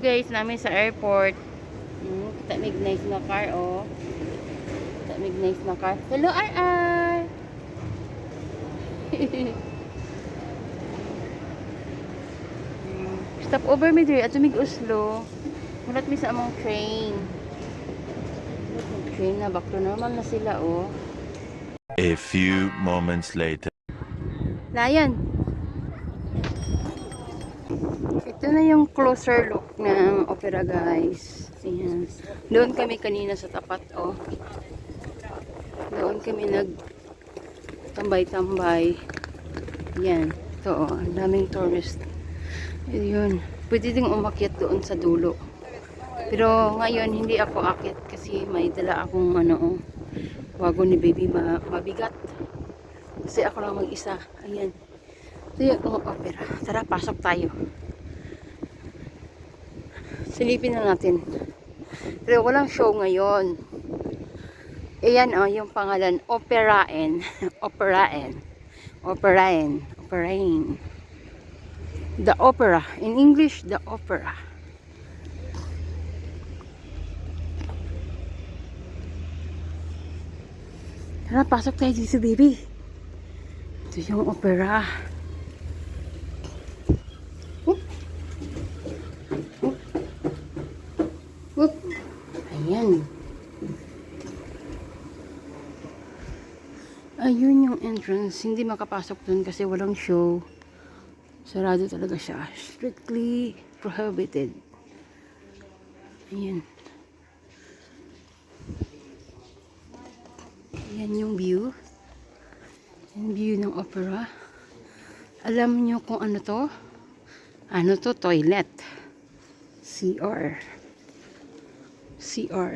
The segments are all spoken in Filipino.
guys namin sa airport. Kita mig nice na car oh. Kita mig nice na car. Hello RR. Stop over mi diri ato mig Oslo. Mulat mi sa among train. Train na back to normal na sila oh. A few moments later. Layan. Ito na yung closer look ng opera guys. Ayan. Doon kami kanina sa tapat oh. Doon kami tambay-tambay. Yan. Ito oh. Ang daming tourist. Yun. Pwede ding umakyat doon sa dulo. Pero ngayon hindi ako akyat kasi may dala akong ano oh. Wagon ni baby mabigat. Kasi ako lang mag-isa. Ayan. Ito yung opera. Tara, pasok tayo. Silipin na natin. Pero walang show ngayon. Ayan oh, yung pangalan. Operaen. Operaen. Operaen. Operaen. The opera. In English, the opera. Tara, pasok tayo dito, baby. Ito yung opera. Whoop. Whoop. Whoop. Ayan. Ayun yung entrance. Hindi makapasok dun kasi walang show. Sarado talaga siya. Strictly prohibited. Ayan. Ayan yung view. Yung view ng opera. Alam nyo kung ano to? Ano to? Toilet. CR. CR.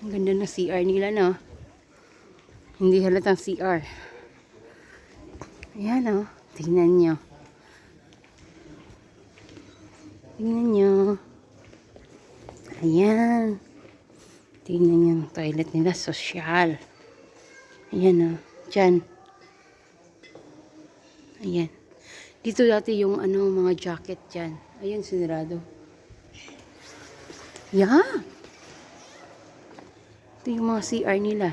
Ang ganda ng CR nila, no? Hindi halatang CR. Ayan, no? Tingnan nyo. Tingnan nyo. Ayan. Tingnan yung toilet nila. Social. Ayan, no? Diyan. Ayan. Dito dati yung ano, mga jacket dyan. Ayan, sinirado. Yan. Ito yung mga CR nila.